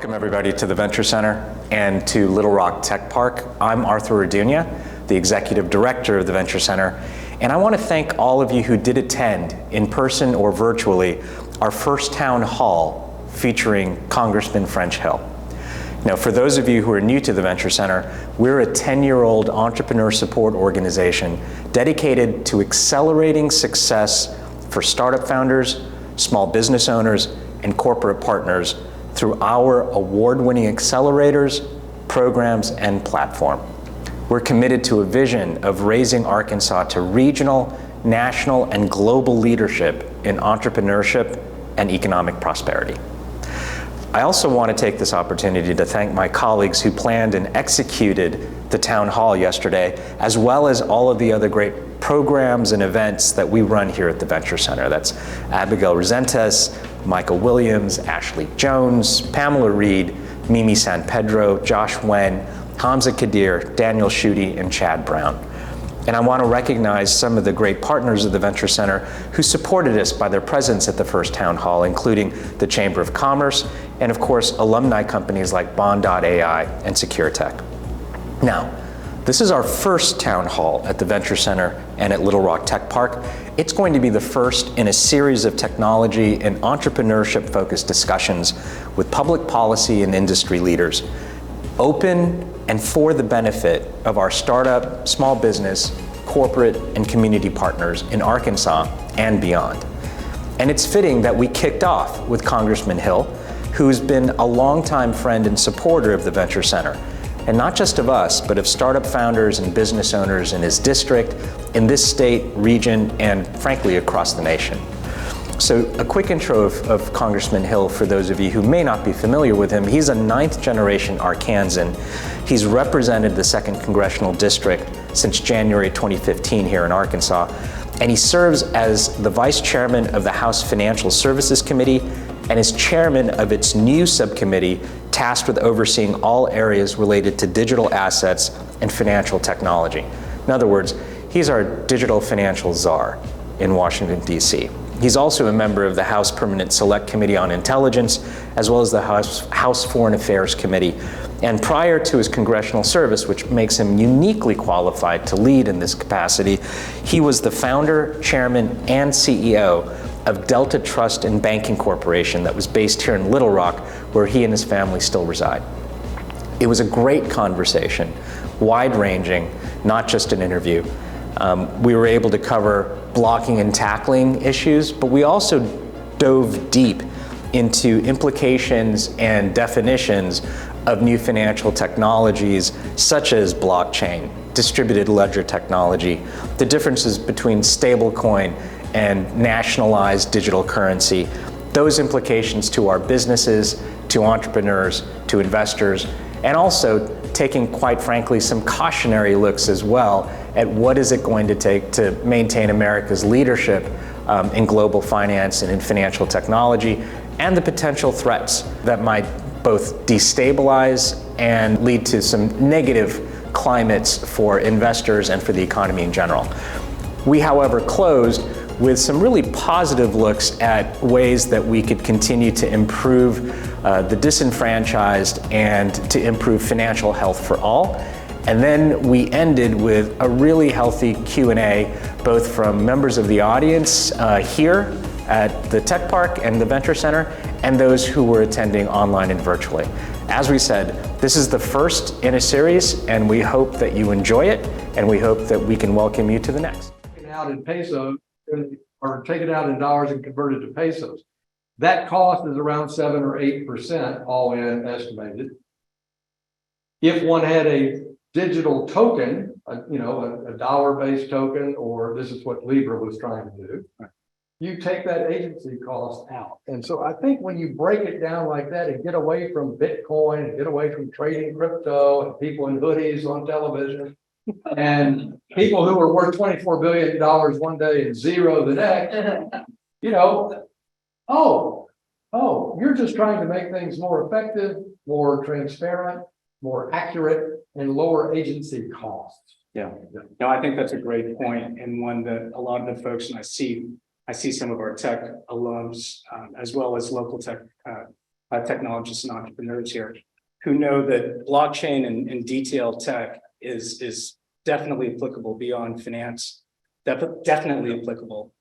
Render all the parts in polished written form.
Welcome everybody to the Venture Center and to Little Rock Tech Park. I'm Arthur Orduña, the Executive Director of the Venture Center, and I want to thank all of you who did attend, in person or virtually, our first town hall featuring Congressman French Hill. Now, for those of you who are new to the Venture Center, we're a 10-year-old entrepreneur support organization dedicated to accelerating success for startup founders, small business owners, and corporate partners through our award-winning accelerators, programs, and platform. We're committed to a vision of raising Arkansas to regional, national, and global leadership in entrepreneurship and economic prosperity. I also want to take this opportunity to thank my colleagues who planned and executed the town hall yesterday, as well as all of the other great programs and events that we run here at the Venture Center. That's Abigail Rosentes, Michael Williams, Ashley Jones, Pamela Reed, Mimi San Pedro, Josh Wen, Hamza Kadir, Daniel Schutte, and Chad Brown. And I want to recognize some of the great partners of the Venture Center who supported us by their presence at the first town hall, including the Chamber of Commerce and, of course, alumni companies like Bond.ai and SecureTech. Now, this is our first town hall at the Venture Center and at Little Rock Tech Park. It's going to be the first in a series of technology and entrepreneurship-focused discussions with public policy and industry leaders, open and for the benefit of our startup, small business, corporate, and community partners in Arkansas and beyond. And it's fitting that we kicked off with Congressman Hill, who's been a longtime friend and supporter of the Venture Center, and not just of us, but of startup founders and business owners in his district, in this state, region, and frankly, across the nation. So a quick intro of Congressman Hill for those of you who may not be familiar with him. He's a 9th generation Arkansan. He's represented the 2nd Congressional District since January 2015 here in Arkansas, and he serves as the Vice Chairman of the House Financial Services Committee and is Chairman of its new subcommittee tasked with overseeing all areas related to digital assets and financial technology. In other words, he's our digital financial czar in Washington, D.C. He's also a member of the House Permanent Select Committee on Intelligence, as well as the House Foreign Affairs Committee. And prior to his congressional service, which makes him uniquely qualified to lead in this capacity, he was the founder, chairman, and CEO of Delta Trust and Banking Corporation that was based here in Little Rock, where he and his family still reside. It was a great conversation, wide-ranging, not just an interview. We were able to cover blocking and tackling issues, but we also dove deep into implications and definitions of new financial technologies such as blockchain, distributed ledger technology, the differences between stablecoin and nationalized digital currency, those implications to our businesses, to entrepreneurs, to investors, and also taking, quite frankly, some cautionary looks as well at what is it going to take to maintain America's leadership in global finance and in financial technology, and the potential threats that might both destabilize and lead to some negative climates for investors and for the economy in general. We, however, closed with some really positive looks at ways that we could continue to improve the disenfranchised and to improve financial health for all. And then we ended with a really healthy Q&A, both from members of the audience here at the Tech Park and the Venture Center, and those who were attending online and virtually. As we said, this is the first in a series, and we hope that you enjoy it, and we hope that we can welcome you to the next. Out in pesos, or take it out in dollars and convert it to pesos. That cost is around 7 or 8% all in estimated. If one had a digital token, a dollar-based token, or this is what Libra was trying to do, you take that agency cost out. And so I think when you break it down like that and get away from Bitcoin and get away from trading crypto and people in hoodies on television, and people who are worth $24 billion one day and zero the next, you're just trying to make things more effective, more transparent, more accurate, and lower agency costs. Yeah, no, I think that's a great point, and one that a lot of the folks, and I see some of our tech alums, as well as local tech technologists and entrepreneurs here who know that blockchain and detailed tech is definitely applicable beyond finance, definitely applicable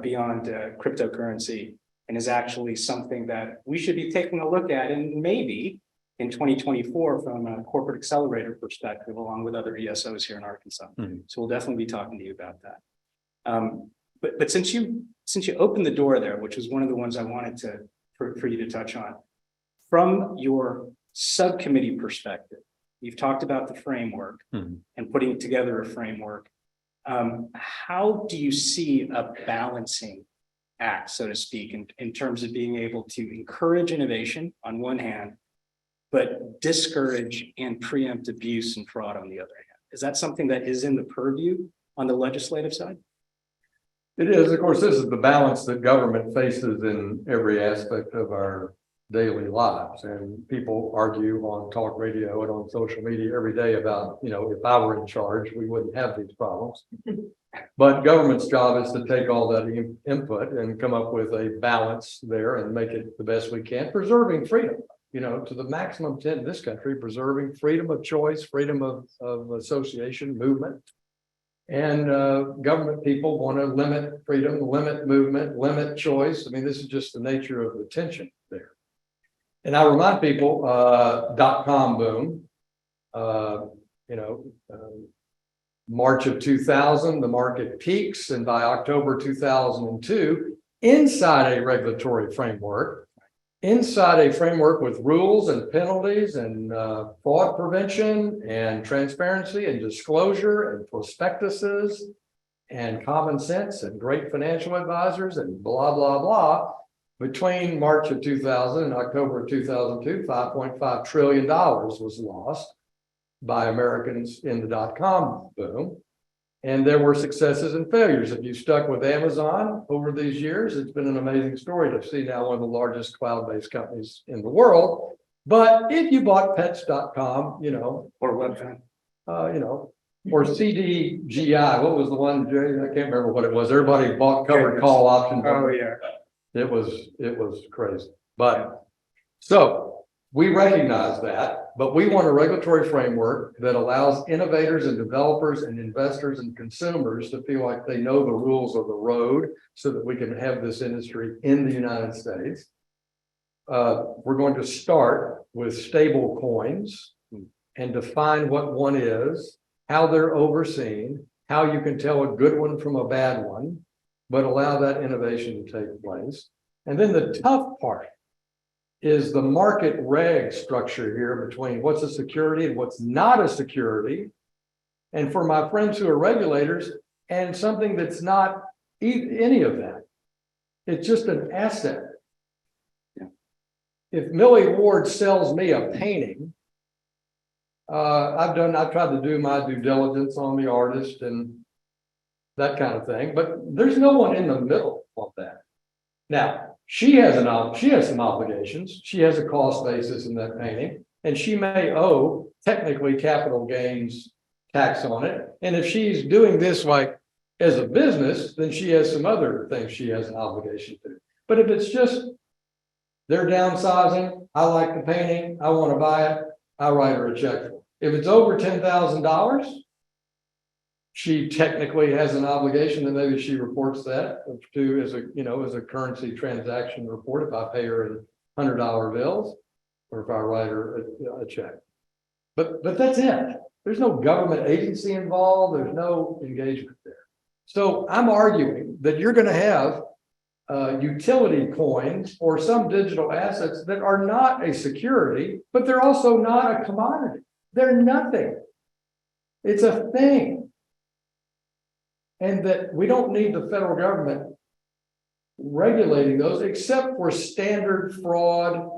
beyond cryptocurrency, and is actually something that we should be taking a look at, and maybe in 2024 from a corporate accelerator perspective, along with other ESOs here in Arkansas. So we'll definitely be talking to you about that. But since you opened the door there, which was one of the ones I wanted for you to touch on, from your subcommittee perspective, you've talked about the framework and putting together a framework. How do you see a balancing act, so to speak, in terms of being able to encourage innovation on one hand, but discourage and preempt abuse and fraud on the other hand? Is that something that is in the purview on the legislative side? It is. Of course, this is the balance that government faces in every aspect of our daily lives. And people argue on talk radio and on social media every day about, if I were in charge, we wouldn't have these problems. But government's job is to take all that input and come up with a balance there and make it the best we can, preserving freedom, to the maximum extent in this country, preserving freedom of choice, freedom of association, movement. And government people want to limit freedom, limit movement, limit choice. I mean, this is just the nature of the tension there. And I remind people, .com boom, March of 2000, the market peaks, and by October 2002, inside a regulatory framework, with rules and penalties and fraud prevention and transparency and disclosure and prospectuses and common sense and great financial advisors and blah, blah, blah. Between March of 2000 and October of 2002, $5.5 trillion was lost by Americans in the .com boom. And there were successes and failures. If you stuck with Amazon over these years, it's been an amazing story to see now one of the largest cloud-based companies in the world. But if you bought pets.com, Or website. or CDGI, what was the one, Jerry? I can't remember what it was. Everybody bought covered call options. Oh, yeah. It was crazy. But so we recognize that, but we want a regulatory framework that allows innovators and developers and investors and consumers to feel like they know the rules of the road so that we can have this industry in the United States. We're going to start with stable coins and define what one is, how they're overseen, how you can tell a good one from a bad one, but allow that innovation to take place. And then the tough part is the market reg structure here between what's a security and what's not a security. And for my friends who are regulators, and something that's not any of that, it's just an asset. If Millie Ward sells me a painting, I've tried to do my due diligence on the artist and that kind of thing, but there's no one in the middle of that. Now, she has some obligations. She has a cost basis in that painting, and she may owe technically capital gains tax on it. And if she's doing this like as a business, then she has some other things she has an obligation to. But if it's just they're downsizing, I like the painting, I want to buy it, I write her a check for it. If it's over $10,000, she technically has an obligation, and maybe she reports that to as a currency transaction report if I pay her in $100 bills or if I write her a check. But that's it. There's no government agency involved. There's no engagement there. So I'm arguing that you're going to have utility coins or some digital assets that are not a security, but they're also not a commodity. They're nothing. It's a thing. And that we don't need the federal government regulating those except for standard fraud,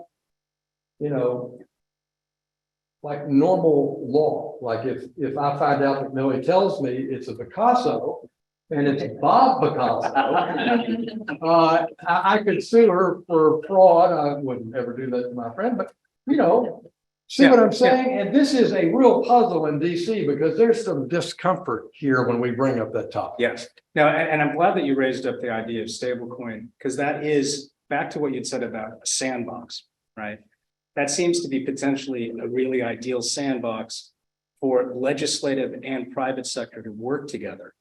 like normal law. Like if I find out that Millie tells me it's a Picasso and it's Bob Picasso, I could sue her for fraud. I wouldn't ever do that to my friend, but see what I'm saying? Yeah. And this is a real puzzle in DC because there's some discomfort here when we bring up that topic. Yes. No, and I'm glad that you raised up the idea of stablecoin, because that is back to what you'd said about a sandbox. right? That seems to be potentially a really ideal sandbox for legislative and private sector to work together,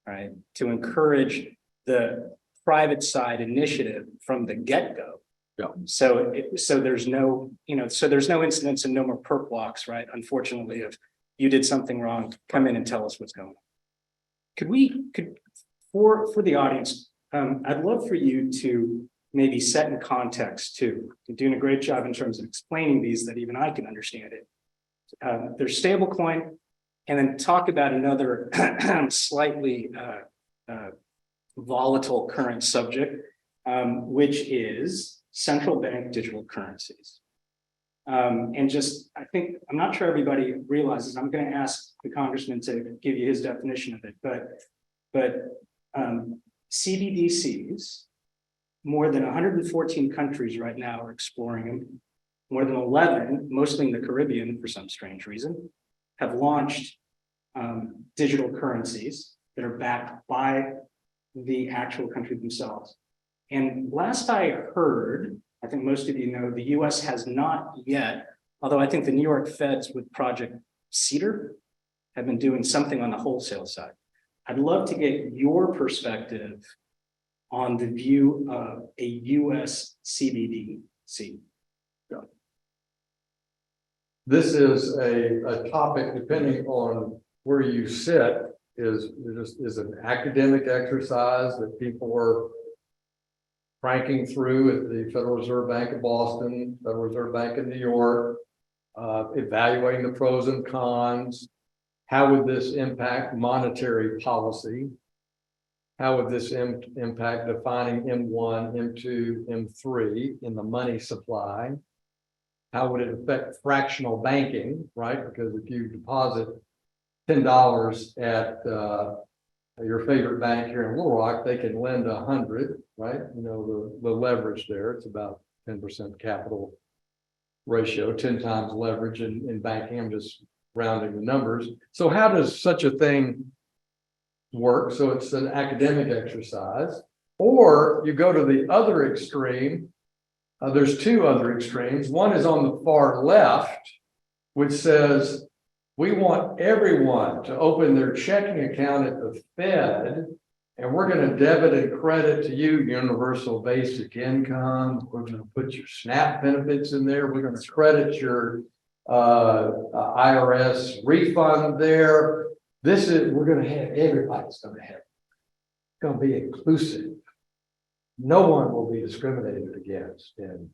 right? To encourage the private side initiative from the get-go. Yeah. So there's no, so there's no incidents and no more perp walks, right? Unfortunately, if you did something wrong, come in and tell us what's going on. For the audience, I'd love for you to maybe set in context too. You're doing a great job in terms of explaining these that even I can understand it. There's stablecoin, and then talk about another slightly volatile current subject, which is central bank digital currencies. And just, I'm not sure everybody realizes, I'm going to ask the congressman to give you his definition of it, but CBDCs, more than 114 countries right now are exploring them. More than 11, mostly in the Caribbean for some strange reason, have launched digital currencies that are backed by the actual country themselves. And last I heard, I think most of you know, the US has not yet, although I think the New York Feds with Project Cedar have been doing something on the wholesale side. I'd love to get your perspective on the view of a US CBDC. This is a topic, depending on where you sit, is an academic exercise that people are cranking through at the Federal Reserve Bank of Boston, Federal Reserve Bank of New York, evaluating the pros and cons. How would this impact monetary policy? How would this impact defining M1, M2, M3 in the money supply? How would it affect fractional banking, right? Because if you deposit $10 at your favorite bank here in Little Rock, they can lend 100, right? You know, the leverage there, it's about 10% capital ratio, 10 times leverage in banking. I'm just rounding the numbers. So how does such a thing work? So it's an academic exercise. Or you go to the other extreme. There's two other extremes. One is on the far left, which says we want everyone to open their checking account at the Fed, and we're going to debit and credit to you universal basic income. We're going to put your SNAP benefits in there. We're going to credit your IRS refund there. We're going to have, everybody's going to have, it's going to be inclusive. No one will be discriminated against. And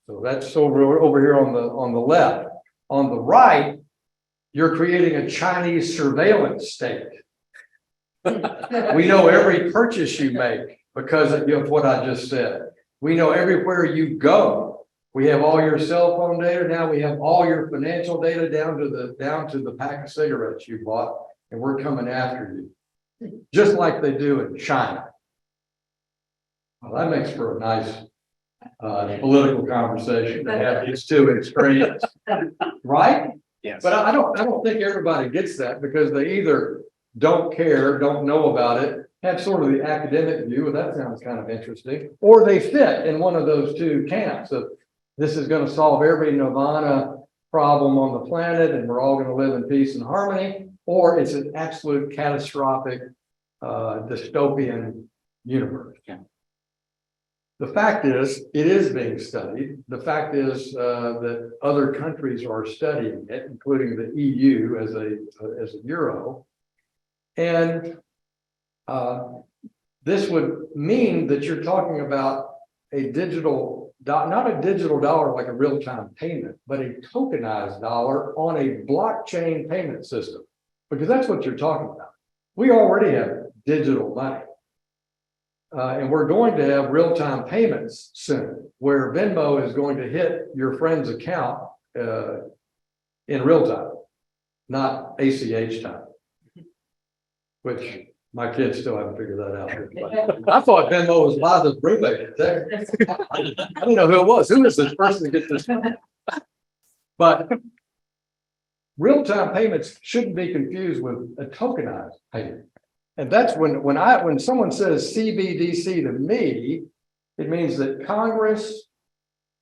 so that's over here on the left. On the right, you're creating a Chinese surveillance state. We know every purchase you make because of what I just said. We know everywhere you go. We have all your cell phone data. Now we have all your financial data down to the pack of cigarettes you bought, and we're coming after you, just like they do in China. Well, that makes for a nice political conversation to have these two extremes, right? Yes. But I don't think everybody gets that, because they either don't care, don't know about it, have sort of the academic view, and that sounds kind of interesting, or they fit in one of those two camps of this is going to solve every nirvana problem on the planet and we're all going to live in peace and harmony, or it's an absolute catastrophic dystopian universe. Yeah. The fact is, it is being studied. The fact is that other countries are studying it, including the EU as a euro. And this would mean that you're talking about a digital, not a digital dollar like a real-time payment, but a tokenized dollar on a blockchain payment system, because that's what you're talking about. We already have digital money. And we're going to have real-time payments soon, where Venmo is going to hit your friend's account in real time, not ACH time, which my kids still haven't figured that out. I thought Venmo was by the rebate. I don't know who it was. Who is this person that gets this money? But real-time payments shouldn't be confused with a tokenized payment. And that's when someone says CBDC to me, it means that Congress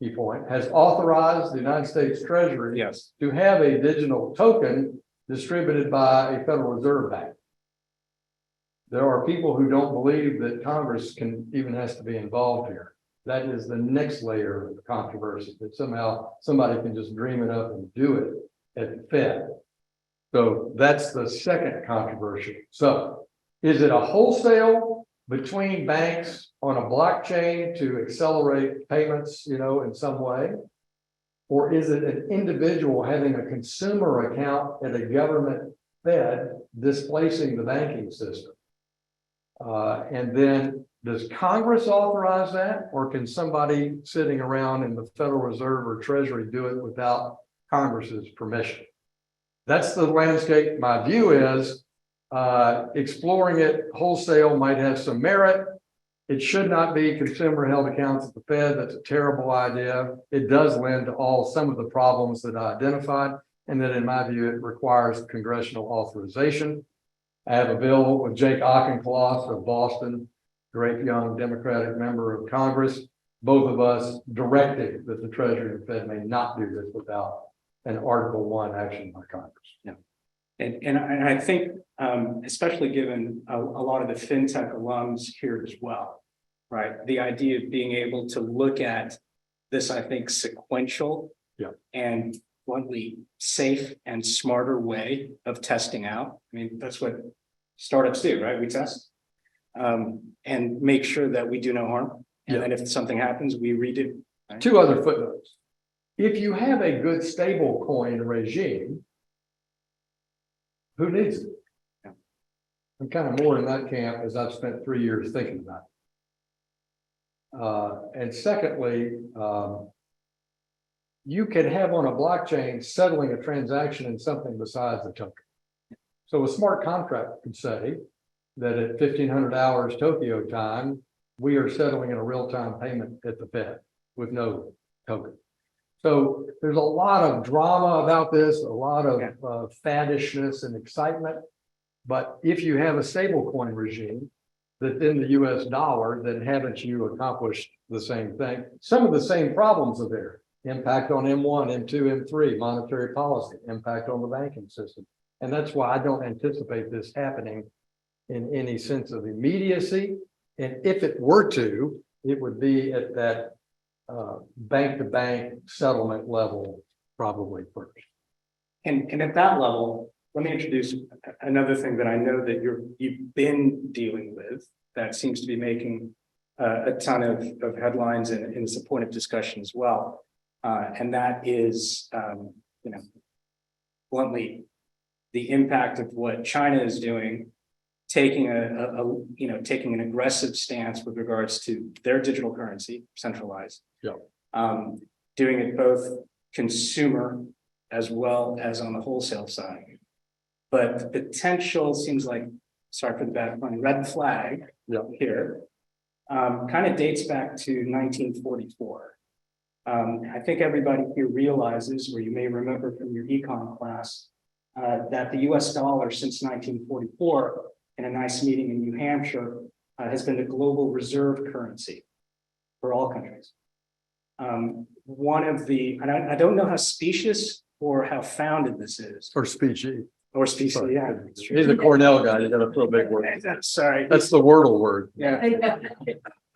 key point, has authorized the United States Treasury Yes. to have a digital token distributed by a Federal Reserve Bank. There are people who don't believe that Congress even has to be involved here. That is the next layer of controversy, that somehow somebody can just dream it up and do it at the Fed. So that's the second controversy. So is it a wholesale between banks on a blockchain to accelerate payments, in some way? Or is it an individual having a consumer account at a government Fed displacing the banking system? And then does Congress authorize that, or can somebody sitting around in the Federal Reserve or Treasury do it without Congress's permission? That's the landscape. My view is exploring it wholesale might have some merit. It should not be consumer held accounts at the Fed. That's a terrible idea. It does lend to some of the problems that I identified, and that in my view, it requires congressional authorization. I have a bill with Jake Auchincloss of Boston, great young Democratic member of Congress, both of us directing that the Treasury and Fed may not do this without an Article 1 action by Congress. Yeah. And I think, especially given a lot of the fintech alums here as well, right? The idea of being able to look at this, I think, sequential and bluntly safe and smarter way of testing out. I mean, that's what startups do, right? We test and make sure that we do no harm. And then if something happens, we redo. Right? Two other footnotes. If you have a good stable coin regime, who needs it? Yeah. I'm kind of more in that camp, as I've spent 3 years thinking about it. And secondly, you can have on a blockchain settling a transaction in something besides the token. So a smart contract could say that at 1500 hours Tokyo time, we are settling in a real-time payment at the Fed with no token. So there's a lot of drama about this, a lot of faddishness and excitement. But if you have a stable coin regime that's in the US dollar, then haven't you accomplished the same thing? Some of the same problems are there. Impact on M1, M2, M3, monetary policy, impact on the banking system. And that's why I don't anticipate this happening in any sense of immediacy. And if it were to, it would be at that bank-to-bank settlement level, probably first. And at that level, let me introduce another thing that I know that you've been dealing with that seems to be making a ton of headlines and in support of discussion as well. And that is, bluntly, the impact of what China is doing, taking taking an aggressive stance with regards to their digital currency, centralized. Doing it both consumer as well as on the wholesale side. But the potential seems like, sorry for the bad pun, red flag here, kind of dates back to 1944. I think everybody here realizes, or you may remember from your econ class, that the US dollar since 1944, in a nice meeting in New Hampshire, has been the global reserve currency for all countries. One of the, and I don't know how specious or how founded this is. Or speechy. Or species, Sorry. yeah. He's a Cornell guy. You got to throw a big word. Sorry. That's the Wordle word. Yeah.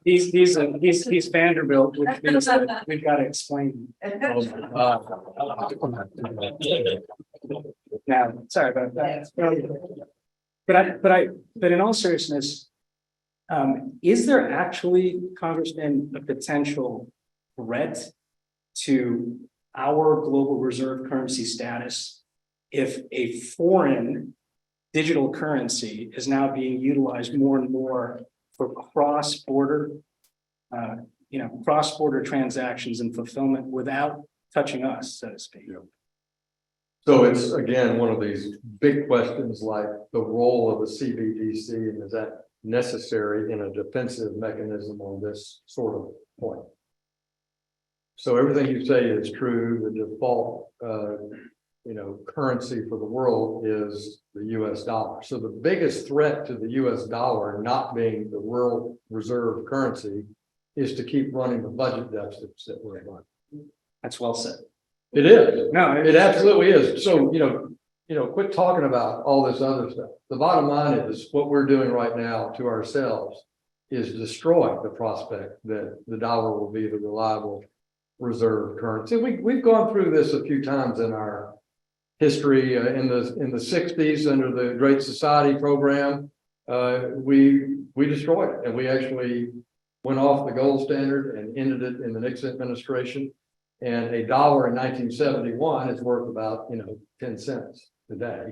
He's Vanderbilt, which means that we've got to explain. Now, sorry about that. But in all seriousness, is there actually, Congressman, a potential threat to our global reserve currency status if a foreign digital currency is now being utilized more and more for cross-border transactions and fulfillment without touching us, so to speak? So it's, again, one of these big questions like the role of the CBDC, and is that necessary in a defensive mechanism on this sort of point? So everything you say is true. The default, currency for the world is the US dollar. So the biggest threat to the US dollar not being the world reserve currency is to keep running the budget deficits that we're running. That's well said. It is. No, It absolutely is. So, quit talking about all this other stuff. The bottom line is what we're doing right now to ourselves is destroying the prospect that the dollar will be the reliable reserve currency. We've gone through this a few times in our history. In the 60s under the Great Society program, we destroyed it, and we actually went off the gold standard and ended it in the Nixon administration. And a dollar in 1971 is worth about 10 cents today.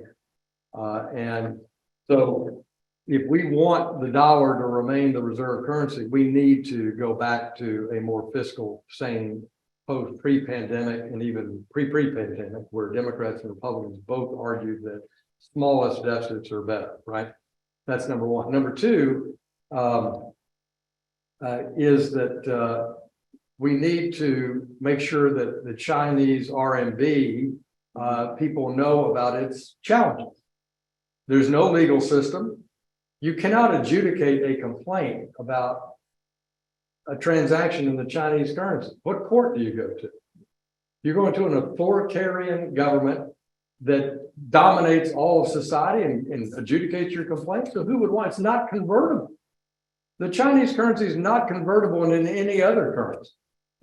And so if we want the dollar to remain the reserve currency, we need to go back to a more fiscal sane pre-pandemic and even pre-pandemic, where Democrats and Republicans both argued that smallest deficits are better, right? That's number one. Number two is that we need to make sure that the Chinese RMB, people know about its challenges. There's no legal system. You cannot adjudicate a complaint about a transaction in the Chinese currency. What court do you go to? You're going to an authoritarian government that dominates all of society and adjudicates your complaint. So who would want? It's not convertible. The Chinese currency is not convertible in any other currency.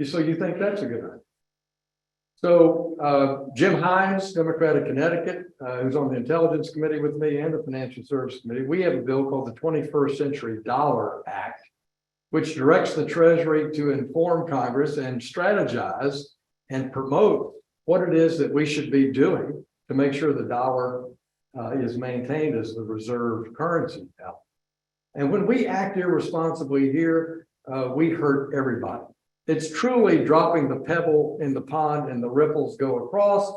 So you think that's a good idea? So Jim Hines, Democrat of Connecticut, who's on the Intelligence Committee with me and the Financial Services Committee, we have a bill called the 21st Century Dollar Act, which directs the Treasury to inform Congress and strategize and promote what it is that we should be doing to make sure the dollar is maintained as the reserve currency now. And when we act irresponsibly here, we hurt everybody. It's truly dropping the pebble in the pond and the ripples go across,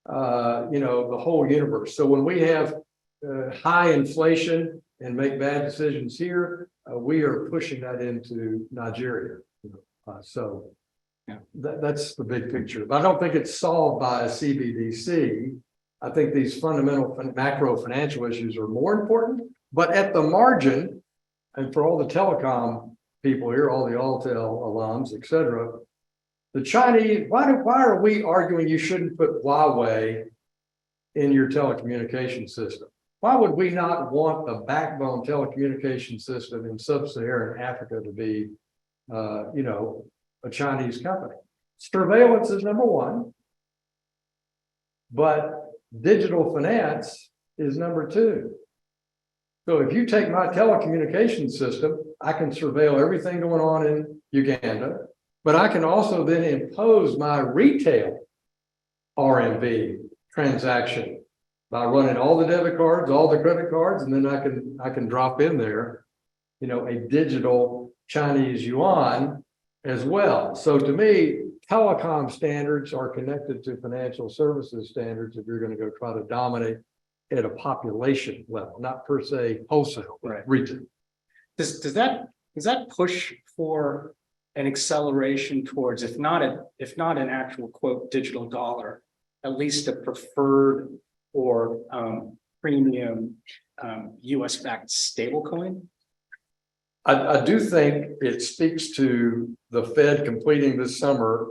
the whole universe. So when we have high inflation and make bad decisions here, we are pushing that into Nigeria. That's the big picture. But I don't think it's solved by a CBDC. I think these fundamental macro financial issues are more important. But at the margin, and for all the telecom people here, all the Altel alums, et cetera, the Chinese, why are we arguing you shouldn't put Huawei in your telecommunication system? Why would we not want the backbone telecommunication system in sub-Saharan Africa to be, a Chinese company? Surveillance is number one, but digital finance is number two. So if you take my telecommunications system, I can surveil everything going on in Uganda, but I can also then impose my retail RMB transaction by running all the debit cards, all the credit cards, and then I can drop in there, a digital Chinese yuan as well. So to me, telecom standards are connected to financial services standards if you're going to go try to dominate at a population level, not per se wholesale, right? Retail. Does that push for an acceleration towards, if not an actual quote digital dollar, at least a preferred or premium U.S. backed stablecoin? I do think it speaks to the Fed completing this summer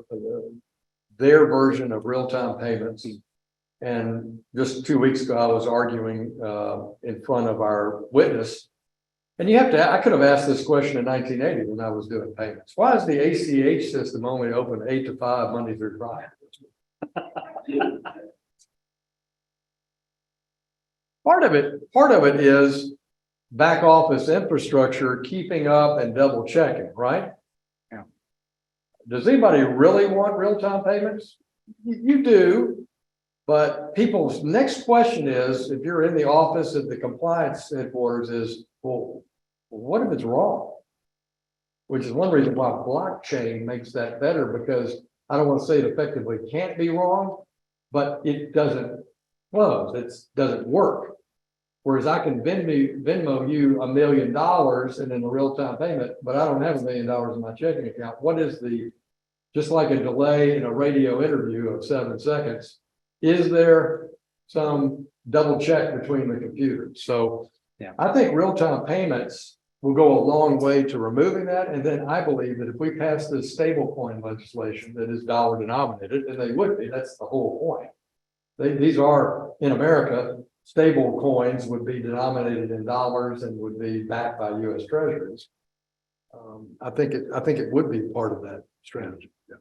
their version of real-time payments. And just 2 weeks ago, I was arguing in front of our witness. And I could have asked this question in 1980 when I was doing payments. Why is the ACH system only open 8 to 5 Monday through Friday? Part of it is back office infrastructure, keeping up and double checking, right? Yeah. Does anybody really want real-time payments? You do. But people's next question is, if you're in the office at the compliance headquarters, is, well, what if it's wrong? Which is one reason why blockchain makes that better, because I don't want to say it effectively can't be wrong, but it doesn't close, it doesn't work. Whereas I can Venmo you $1 million and in a real-time payment, but I don't have $1 million in my checking account. What is just like a delay in a radio interview of 7 seconds, is there some double check between the computers? So yeah. I think real-time payments will go a long way to removing that. And then I believe that if we pass this stablecoin legislation that is dollar denominated, and they would be, that's the whole point. These are, in America, stable coins would be denominated in dollars and would be backed by U.S. treasuries. I think it would be part of that strategy. Yeah.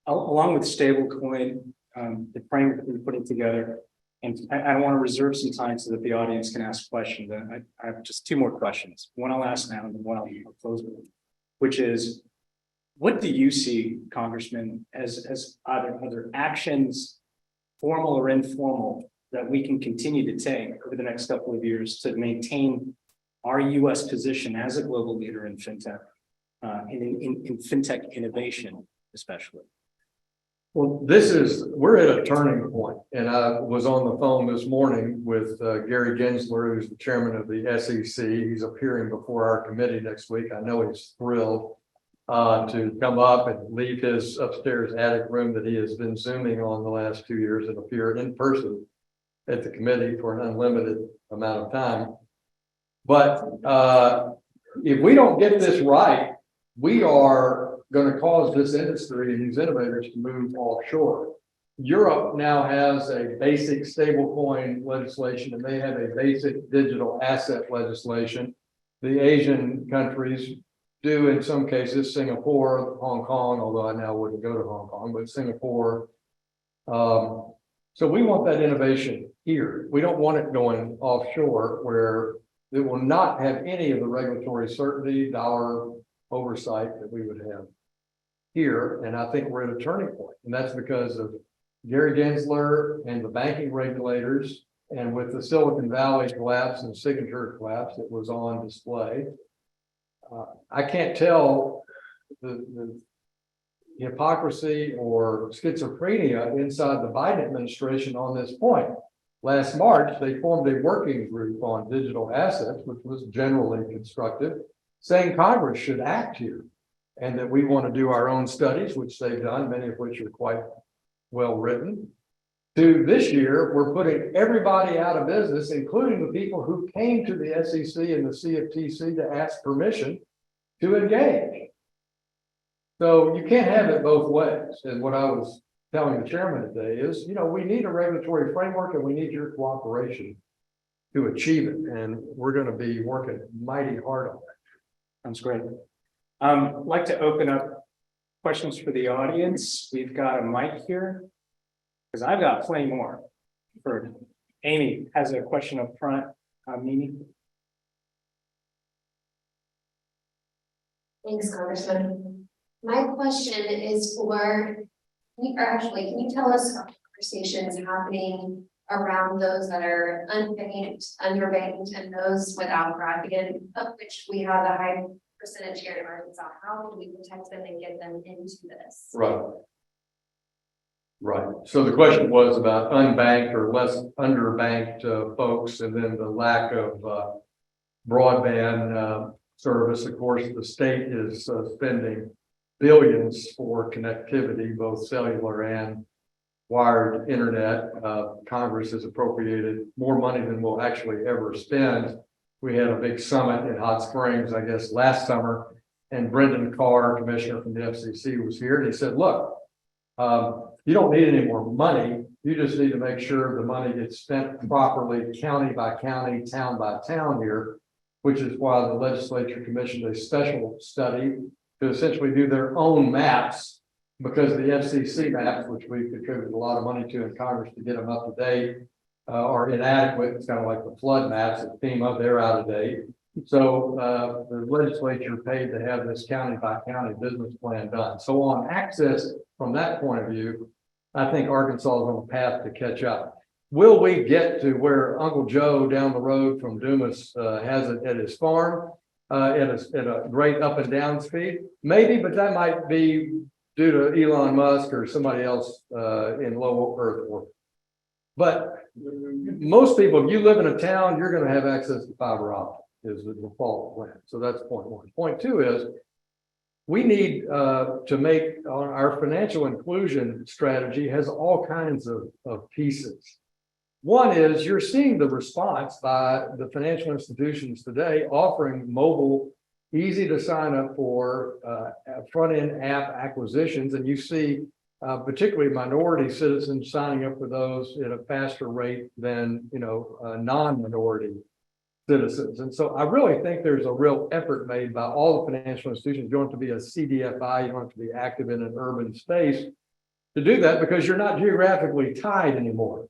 Along with stablecoin, the framework we're putting together, and I want to reserve some time so that the audience can ask questions. I have just two more questions. One I'll ask now, and then one I'll close with, which is, what do you see, Congressman, as other actions, formal or informal, that we can continue to take over the next couple of years to maintain our U.S. position as a global leader in fintech, in fintech innovation, especially? Well, we're at a turning point, and I was on the phone this morning with Gary Gensler, who's the chairman of the SEC. He's appearing before our committee next week. I know he's thrilled to come up and leave his upstairs attic room that he has been Zooming on the last 2 years and appear in person at the committee for an unlimited amount of time. But if we don't get this right, we are going to cause this industry and these innovators to move offshore. Europe now has a basic stablecoin legislation, and they have a basic digital asset legislation. The Asian countries do, in some cases, Singapore, Hong Kong, although I now wouldn't go to Hong Kong, but Singapore. So we want that innovation here. We don't want it going offshore where it will not have any of the regulatory certainty, dollar oversight that we would have here. And I think we're at a turning point, and that's because of Gary Gensler and the banking regulators, and with the Silicon Valley collapse and Signature collapse that was on display. I can't tell the hypocrisy or schizophrenia inside the Biden administration on this point. Last March, they formed a working group on digital assets, which was generally constructive, saying Congress should act here and that we want to do our own studies, which they've done, many of which are quite well written. To this year, we're putting everybody out of business, including the people who came to the SEC and the CFTC to ask permission to engage. So you can't have it both ways. And what I was telling the chairman today is, we need a regulatory framework and we need your cooperation to achieve it. And we're going to be working mighty hard on that. Sounds great. I'd like to open up questions for the audience. We've got a mic here, because I've got plenty more. For Amy has a question up front. Mimi. Thanks, Congressman. My question is can you tell us about conversations happening around those that are unbanked, underbanked, and those without broadband, of which we have a high percentage here in Arkansas? How do we protect them and get them into this? Right. So the question was about unbanked or less underbanked folks, and then the lack of broadband service. Of course, the state is spending billions for connectivity, both cellular and wired internet. Congress has appropriated more money than we'll actually ever spend. We had a big summit in Hot Springs, I guess, last summer, and Brendan Carr, commissioner from the FCC, was here, and he said, look, you don't need any more money. You just need to make sure the money gets spent properly, county by county, town by town here, which is why the legislature commissioned a special study to essentially do their own maps, because the FCC maps, which we've contributed a lot of money to in Congress to get them up to date, are inadequate. It's kind of like the flood maps at FEMA, they're out of date. So the legislature paid to have this county by county business plan done. So on access from that point of view, I think Arkansas is on a path to catch up. Will we get to where Uncle Joe down the road from Dumas has it at his farm at a great up and down speed? Maybe, but that might be due to Elon Musk or somebody else in low Earth orbit. But most people, if you live in a town, you're going to have access to fiber optic is the default plan. So that's point one. Point two is we need to make our financial inclusion strategy has all kinds of pieces. One is you're seeing the response by the financial institutions today offering mobile easy to sign up for, front-end app acquisitions, and you see particularly minority citizens signing up for those at a faster rate than, non-minority citizens. And so I really think there's a real effort made by all the financial institutions. You don't have to be a CDFI, you don't have to be active in an urban space to do that, because you're not geographically tied anymore.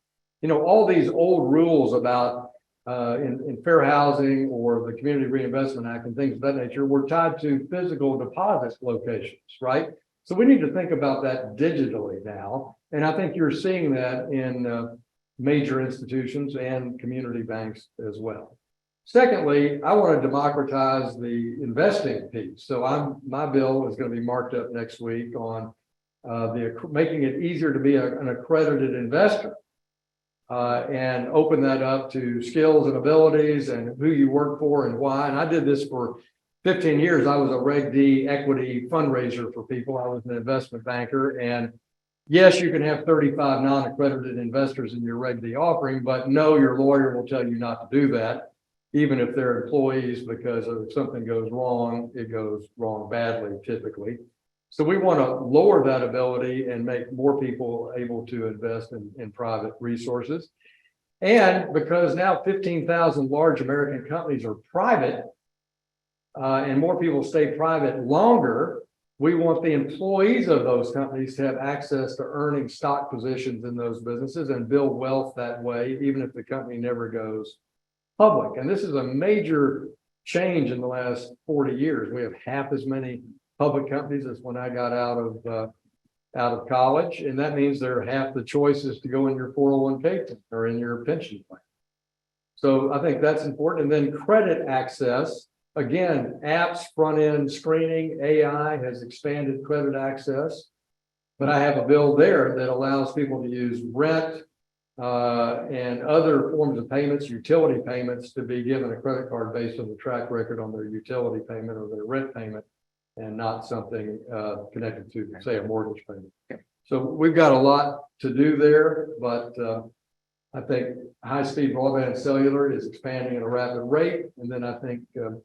All these old rules about in fair housing or the Community Reinvestment Act and things of that nature were tied to physical deposit locations, right? So we need to think about that digitally now. And I think you're seeing that in major institutions and community banks as well. Secondly, I want to democratize the investing piece. So my bill is going to be marked up next week on making it easier to be an accredited investor. And open that up to skills and abilities and who you work for and why. And I did this for 15 years. I was a Reg D equity fundraiser for people. I was an investment banker. And yes, you can have 35 non-accredited investors in your Reg D offering, but no, your lawyer will tell you not to do that, even if they're employees, because if something goes wrong, it goes wrong badly typically. So we want to lower that ability and make more people able to invest in private resources. And because now 15,000 large American companies are private, and more people stay private longer, we want the employees of those companies to have access to earning stock positions in those businesses and build wealth that way, even if the company never goes public. And this is a major change in the last 40 years. We have half as many public companies as when I got out of college, and that means there are half the choices to go in your 401k or in your pension plan. So I think that's important. And then credit access, again, apps, front-end screening, AI has expanded credit access, but I have a bill there that allows people to use rent and other forms of payments, utility payments, to be given a credit card based on the track record on their utility payment or their rent payment, and not something connected to, say, a mortgage payment. So we've got a lot to do there, but I think high-speed broadband cellular is expanding at a rapid rate, and then I think the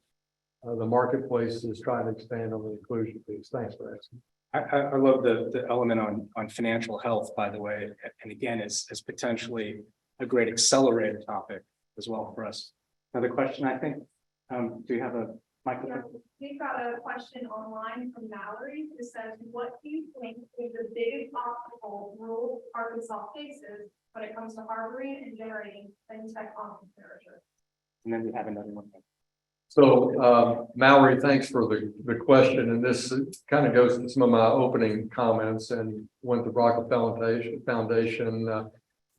marketplace is trying to expand on the inclusion piece. Thanks for asking. I love the element on financial health, by the way, and again, it's potentially a great accelerator topic as well for us. Another question, I think. Do you have a microphone? Yeah, we've got a question online from Mallory who says, what do you think is the biggest obstacle rural Arkansas faces when it comes to harboring and generating fintech entrepreneurship? And then we have another one. So Mallory, thanks for the question. And this kind of goes to some of my opening comments and went to Rockefeller Foundation,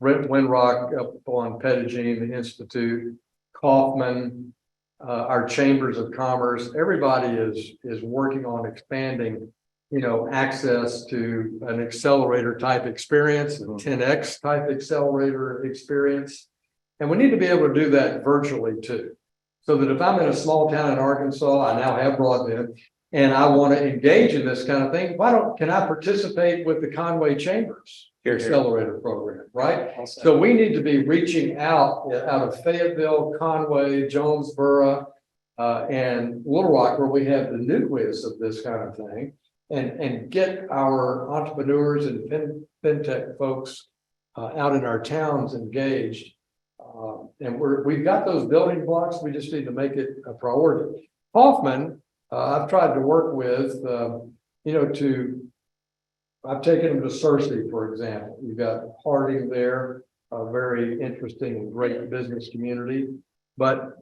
Windrock up on Pettagene, the Institute, Kaufman, our chambers of commerce. Everybody is working on expanding, access to an accelerator type experience, a 10X type accelerator experience. And we need to be able to do that virtually too. So that if I'm in a small town in Arkansas, I now have broadband, and I want to engage in this kind of thing, can I participate with the Conway Chambers Accelerator program, right? So we need to be reaching out of Fayetteville, Conway, Jonesboro, and Little Rock, where we have the nucleus of this kind of thing, and get our entrepreneurs and fintech folks out in our towns engaged. And we've got those building blocks. We just need to make it a priority. Kaufman, I've tried to work with, I've taken them to Searcy, for example. You've got Harding there, a very interesting and great business community. But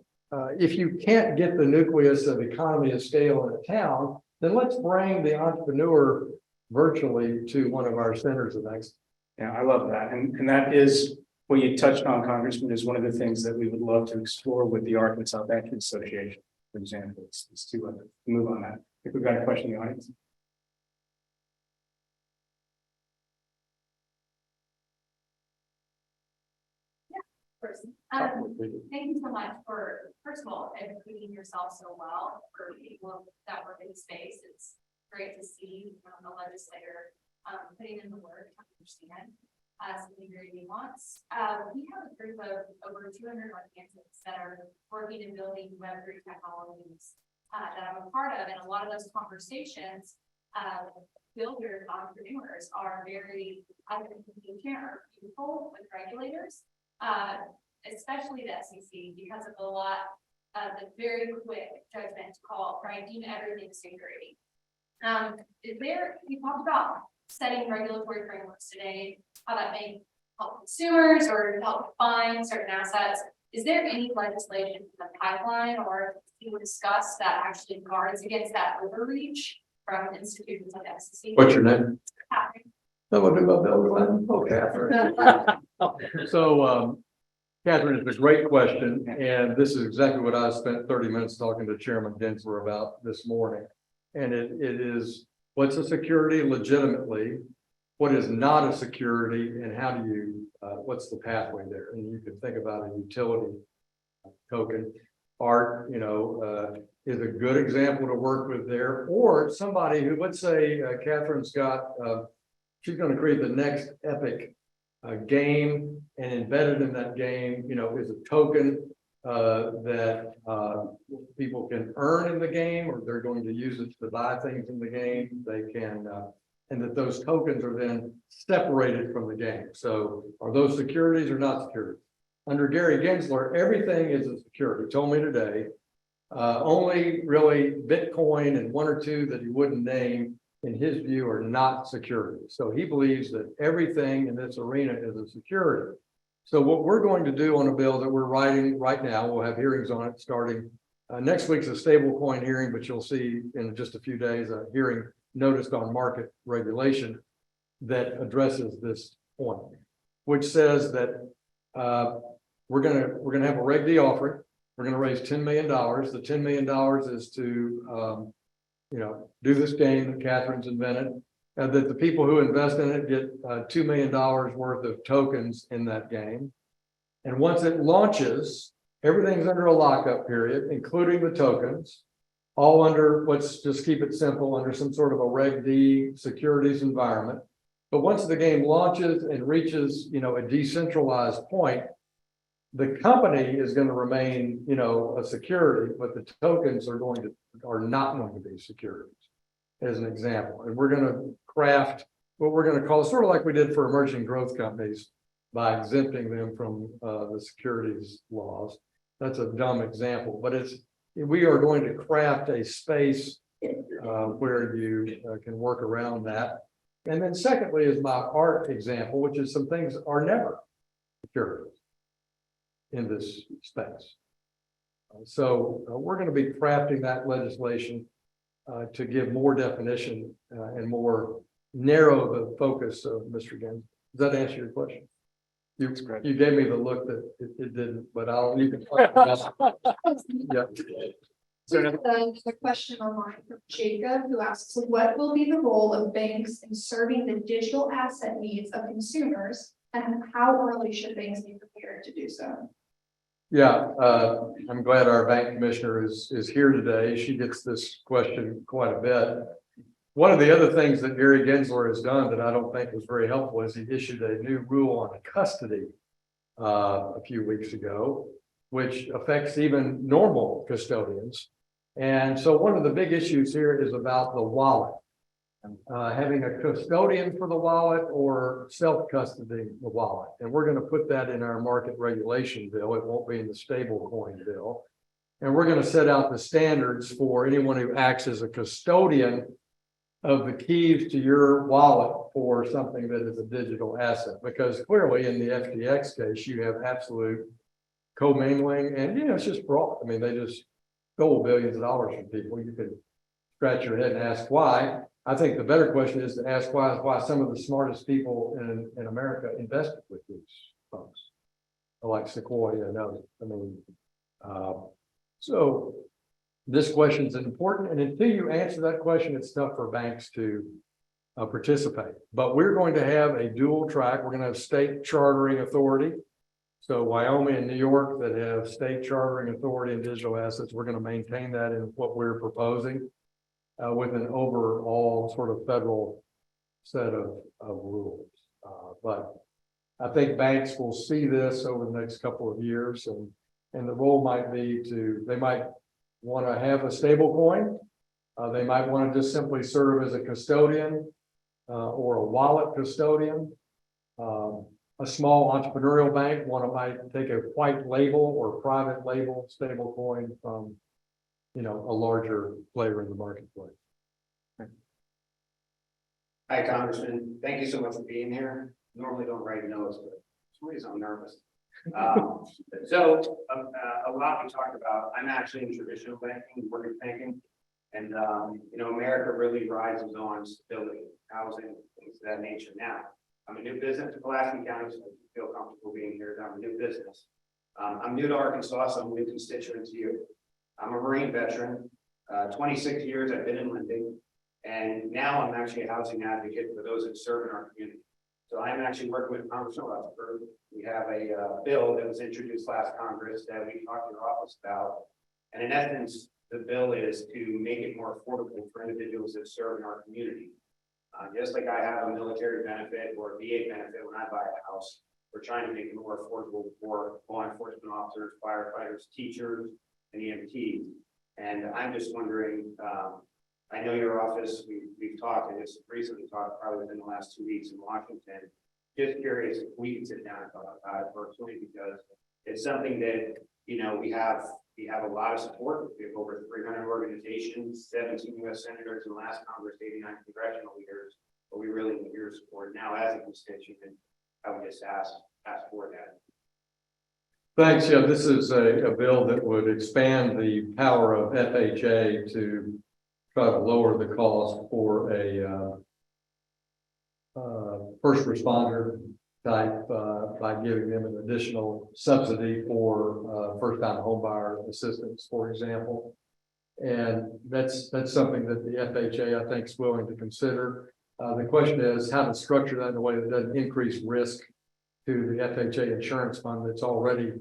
if you can't get the nucleus of economy of scale in a town, then let's bring the entrepreneur virtually to one of our centers of excellence. Yeah, I love that. And that is what you touched on, Congressman, is one of the things that we would love to explore with the Arkansas Banking Association, for example, is to move on that. I think we've got a question in the audience. Thank you so much for, first of all, educating yourself so well for people that work in the space. It's great to see the legislator putting in the work to understand something very nuanced. We have a group of over 200 Arkansans that are working and building Web3 technologies that I'm a part of, and a lot of those conversations, builders, entrepreneurs are very, I think, careful with regulators, especially the SEC, because of a lot of the very quick judgment call, right? Deem everything security. Is there, we talked about setting regulatory frameworks today, how that may help consumers or help find certain assets. Is there any legislation in the pipeline or you would discuss that actually guards against that overreach from institutions like the SEC? What's your name? Catherine. That would be my Bill. Oh, Catherine. So, Catherine, it's a great question, and this is exactly what I spent 30 minutes talking to Chairman Gensler about this morning. And it is, what's a security legitimately? What is not a security, and how do you, what's the pathway there? And you can think about a utility token. Art, is a good example to work with there, or somebody who, let's say, Catherine's got, she's going to create the next epic game, and embedded in that game, is a token that people can earn in the game, or they're going to use it to buy things in the game. They can, and that those tokens are then separated from the game. So are those securities or not securities? Under Gary Gensler, everything is a security. He told me today, only really Bitcoin and one or two that he wouldn't name, in his view, are not securities. So he believes that everything in this arena is a security. So what we're going to do on a bill that we're writing right now, we'll have hearings on it starting next week's a stablecoin hearing, but you'll see in just a few days a hearing noticed on market regulation that addresses this point, which says that we're gonna have a Reg D offering. We're gonna raise $10 million. The $10 million is to do this game that Catherine's invented, and that the people who invest in it get $2 million worth of tokens in that game. And once it launches, everything's under a lockup period, including the tokens, all under, let's just keep it simple, under some sort of a Reg D securities environment. But once the game launches and reaches, a decentralized point, the company is going to remain, a security, but the tokens are not going to be securities, as an example. And we're going to craft what we're going to call, sort of like we did for emerging growth companies, by exempting them from the securities laws. That's a dumb example, but we are going to craft a space where you can work around that. And then secondly is my art example, which is some things are never securities in this space. So we're going to be crafting that legislation to give more definition and more narrow the focus of Mr. Gensler. Does that answer your question? You gave me the look that it didn't, but you can talk about it. Yeah. So there's a question online from Jacob, who asks, what will be the role of banks in serving the digital asset needs of consumers, and how early should banks be prepared to do so? Yeah, I'm glad our bank commissioner is here today. She gets this question quite a bit. One of the other things that Gary Gensler has done that I don't think was very helpful is he issued a new rule on custody a few weeks ago, which affects even normal custodians. And so one of the big issues here is about the wallet, having a custodian for the wallet or self-custody the wallet. And we're going to put that in our market regulation bill. It won't be in the stable coin bill. And we're going to set out the standards for anyone who acts as a custodian of the keys to your wallet for something that is a digital asset. Because clearly in the FTX case, you have absolute commingling, and it's just fraud. I mean, they just stole billions of dollars from people. You could scratch your head and ask why. I think the better question is to ask why some of the smartest people in America invested with these folks, like Sequoia and others. I mean, so this question is important, and until you answer that question, it's tough for banks to participate. But we're going to have a dual track. We're going to have state chartering authority. So Wyoming and New York that have state chartering authority in digital assets, we're going to maintain that in what we're proposing with an overall sort of federal set of rules. But I think banks will see this over the next couple of years, and the role might be they might want to have a stable coin. They might want to just simply serve as a custodian or a wallet custodian. A small entrepreneurial bank might take a white label or private label stable coin from, a larger player in the marketplace. Hi, Congressman. Thank you so much for being here. Normally don't write notes, but for some reason I'm nervous. A lot we talked about. I'm actually in traditional banking, mortgage banking. And, America really rises on stability, housing, things of that nature. Now, I'm a new business to Pulaski County, so I feel comfortable being here. I'm a new business. I'm new to Arkansas, so I'm a new constituent to you. I'm a Marine veteran. 26 years I've been in lending. And now I'm actually a housing advocate for those that serve in our community. So I'm actually working with Congressman Rutherford. We have a bill that was introduced last Congress that we talked to your office about. And in essence, the bill is to make it more affordable for individuals that serve in our community. Just like I have a military benefit or a VA benefit when I buy a house, we're trying to make it more affordable for law enforcement officers, firefighters, teachers, and EMTs. And I'm just wondering, I know your office, we've talked, and just recently talked probably within the last 2 weeks in Washington. Just curious if we can sit down and talk about it virtually, because it's something that, we have a lot of support. We have over 300 organizations, 17 U.S. senators in the last Congress, 89 congressional leaders, but we really need your support now as a constituent. I would just ask for that. Thanks. Yeah, this is a bill that would expand the power of FHA to try to lower the cost for a first responder type by giving them an additional subsidy for first-time homebuyer assistance, for example. And that's something that the FHA, I think, is willing to consider. The question is how to structure that in a way that doesn't increase risk to the FHA insurance fund that's already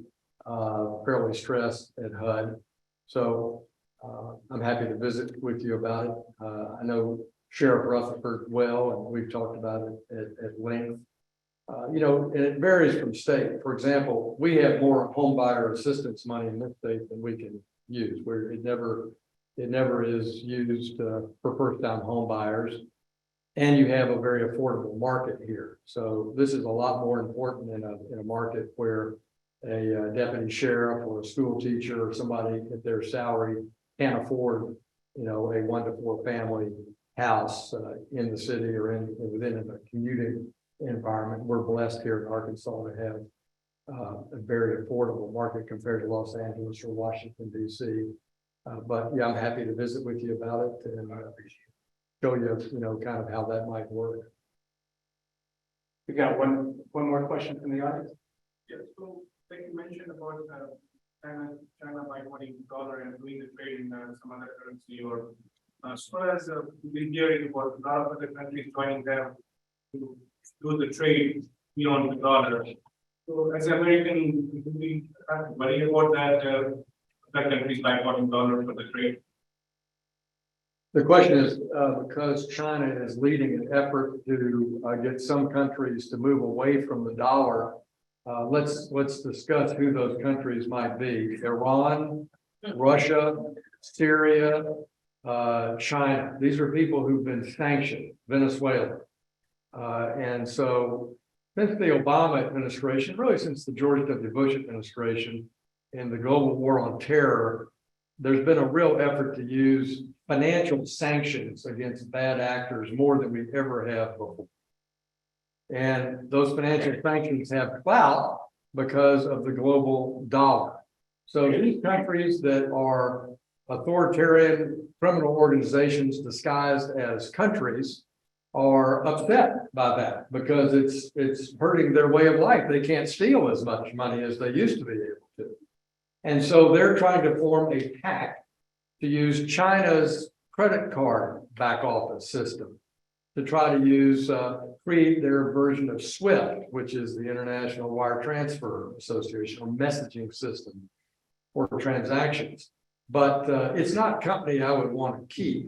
fairly stressed at HUD. So I'm happy to visit with you about it. I know Sheriff Rutherford well, and we've talked about it at length. And it varies from state. For example, we have more home buyer assistance money in this state than we can use, where it never is used for first-time home buyers. And you have a very affordable market here. So this is a lot more important in a market where a deputy sheriff or a school teacher or somebody at their salary can't afford, a 1 to 4 family house in the city or within a commuting environment. We're blessed here in Arkansas to have a very affordable market compared to Los Angeles or Washington, D.C. But yeah, I'm happy to visit with you about it and show you, kind of how that might work. We got one more question from the audience. Yeah, so like you mentioned about China buying dollar and doing the trade in some other currency, or as far as we're hearing about a lot of other countries joining them to do the trade beyond the dollar. So as an American, we have to worry about that countries boycotting dollar for the trade. The question is, because China is leading an effort to get some countries to move away from the dollar, let's discuss who those countries might be. Iran, Russia, Syria, China. These are people who've been sanctioned, Venezuela. And so since the Obama administration, really since the George W. Bush administration and the global war on terror, there's been a real effort to use financial sanctions against bad actors more than we ever have before. And those financial sanctions have clout because of the global dollar. So these countries that are authoritarian criminal organizations disguised as countries are upset by that because it's hurting their way of life. They can't steal as much money as they used to be able to. And so they're trying to form a pact to use China's credit card back office system to try to create their version of SWIFT, which is the International Wire Transfer Association or messaging system for transactions. But it's not a company I would want to keep.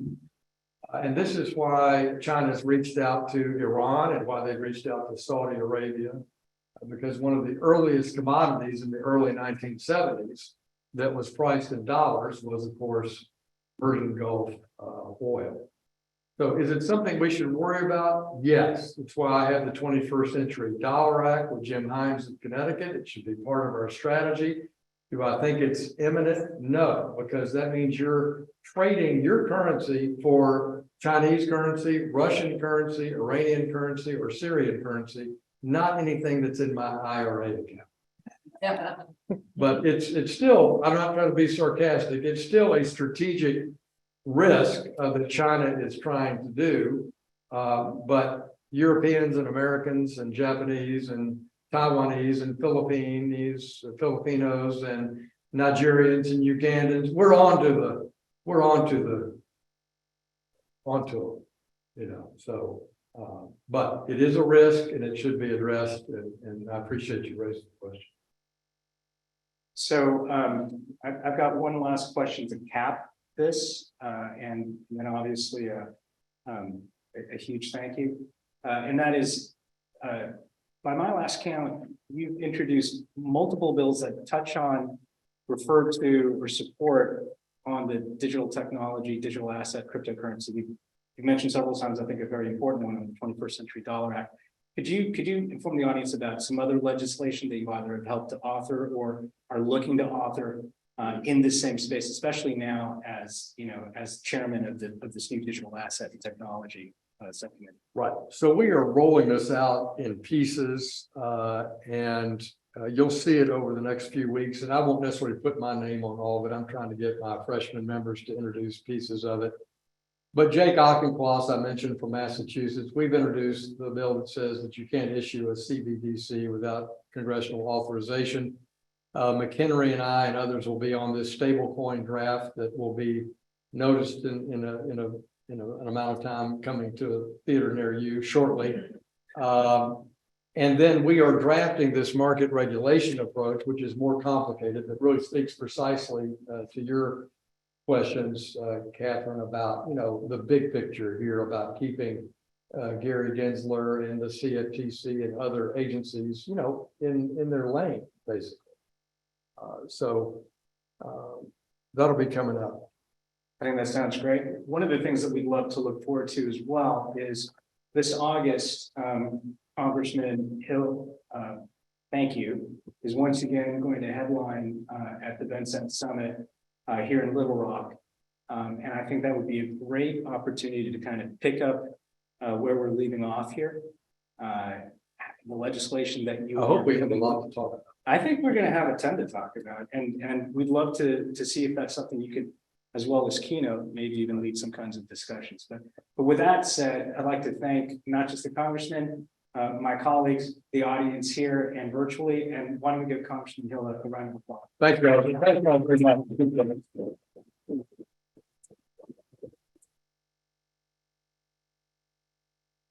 And this is why China's reached out to Iran and why they've reached out to Saudi Arabia, because one of the earliest commodities in the early 1970s that was priced in dollars was, of course, Persian Gulf oil. So is it something we should worry about? Yes. That's why I have the 21st Century Dollar Act with Jim Himes of Connecticut. It should be part of our strategy. Do I think it's imminent? No, because that means you're trading your currency for Chinese currency, Russian currency, Iranian currency, or Syrian currency, not anything that's in my IRA account. But it's still, I'm not trying to be sarcastic, it's still a strategic risk that China is trying to do. But Europeans and Americans and Japanese and Taiwanese and Filipinos and Nigerians and Ugandans, we're onto it, you know, so, but it is a risk and it should be addressed, and I appreciate you raising the question. So I've got one last question to cap this, and then obviously a huge thank you. And that is, by my last count, you've introduced multiple bills that touch on, refer to, or support on the digital technology, digital asset, cryptocurrency. You mentioned several times, I think, a very important one on the 21st Century Dollar Act. Could you inform the audience about some other legislation that you either have helped to author or are looking to author in this same space, especially now as, you know, as chairman of this new digital asset and technology subcommittee? Right. So we are rolling this out in pieces, and you'll see it over the next few weeks. And I won't necessarily put my name on all of it. I'm trying to get my freshman members to introduce pieces of it. But Jake Auchincloss, I mentioned, from Massachusetts, we've introduced the bill that says that you can't issue a CBDC without congressional authorization. McHenry and I and others will be on this stablecoin draft that will be noticed in an amount of time coming to a theater near you shortly. And then we are drafting this market regulation approach, which is more complicated, but really speaks precisely to your questions, Catherine, about, you know, the big picture here about keeping Gary Gensler and the CFTC and other agencies, you know, in their lane, basically. So that'll be coming up. I think that sounds great. One of the things that we'd love to look forward to as well is this August, Congressman Hill, thank you, is once again going to headline at the Vincent Summit here in Little Rock. And I think that would be a great opportunity to kind of pick up where we're leaving off here. The legislation that you— I hope we have a lot to talk about. I think we're going to have a ton to talk about, and we'd love to see if that's something you could, as well as keynote, maybe even lead some kinds of discussions. But with that said, I'd like to thank not just the congressman, my colleagues, the audience here and virtually, and why don't we give Congressman Hill a round of applause? Thank you, guys. Thank you all very much.